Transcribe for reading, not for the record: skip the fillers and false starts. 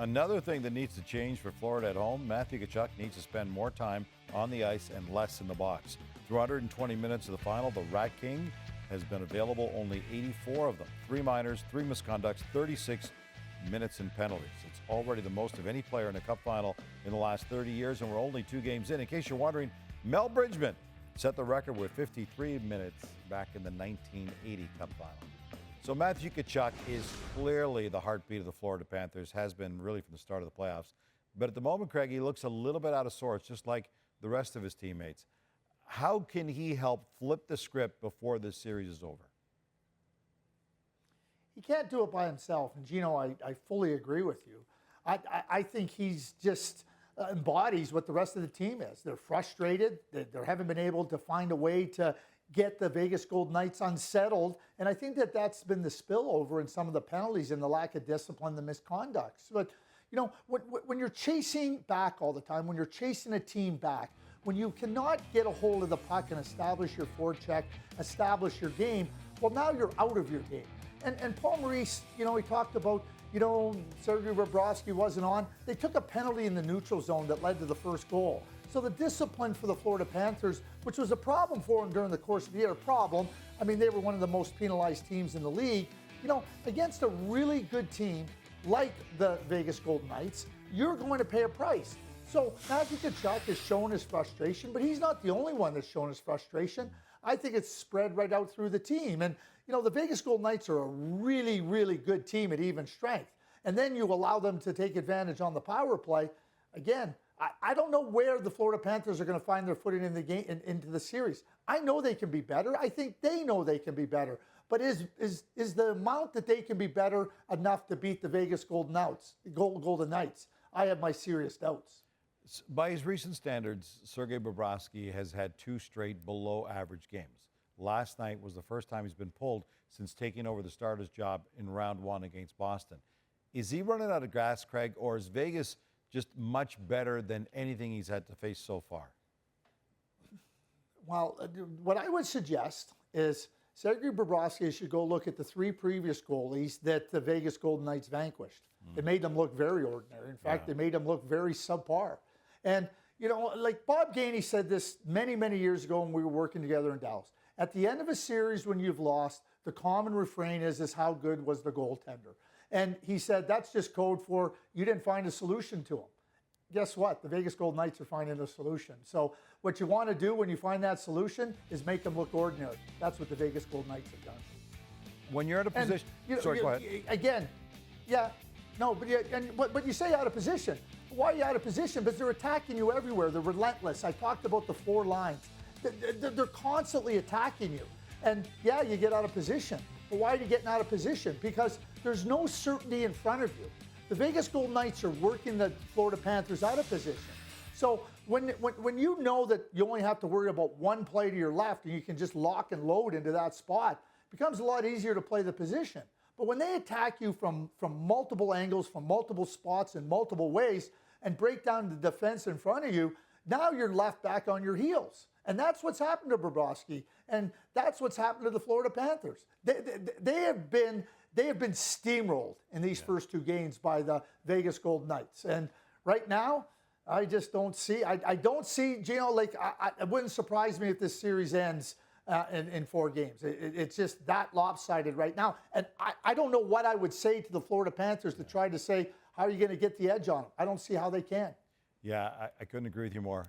Another thing that needs to change for Florida at home, Matthew Tkachuk needs to spend more time on the ice and less in the box. Through 120 minutes of the final, the Rat King has been available only 84 of them. 3 minors, 3 misconducts, 36 minutes in penalties. It's already the most of any player in a Cup final in the last 30 years, and we're only 2 games in. In case you're wondering, Mel Bridgman set the record with 53 minutes back in the 1980 Cup final. So Matthew Tkachuk is clearly the heartbeat of the Florida Panthers, has been really from the start of the playoffs. But at the moment, Craig, he looks a little bit out of sorts, just like the rest of his teammates. How can he help flip the script before this series is over? He can't do it by himself. And, Gino, I fully agree with you. I think he's just embodies what the rest of the team is. They're frustrated. They haven't been able to find a way to get the Vegas Golden Knights unsettled. And I think that that's been the spillover in some of the penalties and the lack of discipline, the misconducts. But, you know, when you're chasing back all the time, when you're chasing a team back, when you cannot get a hold of the puck and establish your forecheck, establish your game, well, now you're out of your game. And Paul Maurice, you know, he talked about, you know, Sergei Bobrovsky wasn't on. They took a penalty in the neutral zone that led to the first goal. So the discipline for the Florida Panthers, which was a problem for them during the course of the year, I mean, they were one of the most penalized teams in the league. You know, against a really good team like the Vegas Golden Knights, you're going to pay a price. So Matthew Tkachuk has shown his frustration, but he's not the only one that's shown his frustration. I think it's spread right out through the team. And, you know, the Vegas Golden Knights are a really, really good team at even strength. And then you allow them to take advantage on the power play. Again, I don't know where the Florida Panthers are going to find their footing in the game, into the series. I know they can be better. I think they know they can be better. But is the amount that they can be better enough to beat the Vegas Golden Knights? I have my serious doubts. By his recent standards, Sergei Bobrovsky has had 2 straight below-average games. Last night was the first time he's been pulled since taking over the starter's job in round 1 against Boston. Is he running out of gas, Craig, or is Vegas just much better than anything he's had to face so far? Well, what I would suggest is Sergei Bobrovsky should go look at the 3 previous goalies that the Vegas Golden Knights vanquished. It made them look very ordinary. In fact, they made them look very subpar. And, you know, like Bob Gainey said this many, many years ago when we were working together in Dallas. At the end of a series when you've lost, the common refrain is how good was the goaltender? And he said that's just code for you didn't find a solution to him. Guess what? The Vegas Golden Knights are finding a solution. So what you want to do when you find that solution is make them look ordinary. That's what the Vegas Golden Knights have done. When you're in a position... Sorry, go ahead. Again, yeah, no, but you say out of position. Why are you out of position? Because they're attacking you everywhere. They're relentless. I talked about the 4 lines. They're constantly attacking you. And yeah, you get out of position. But why are you getting out of position? Because there's no certainty in front of you. The Vegas Golden Knights are working the Florida Panthers out of position. So when you know that you only have to worry about one play to your left and you can just lock and load into that spot, it becomes a lot easier to play the position. But when they attack you from multiple angles, from multiple spots in multiple ways, and break down the defense in front of you, now you're left back on your heels. And that's what's happened to Bobrovsky, and that's what's happened to the Florida Panthers. They have been steamrolled in these first 2 games by the Vegas Golden Knights. And right now, I just don't see. I don't see, Gino, like, it wouldn't surprise me if this series ends in 4 games. It's just that lopsided right now. And I don't know what I would say to the Florida Panthers to try to say, how are you going to get the edge on them? I don't see how they can. Yeah, I couldn't agree with you more.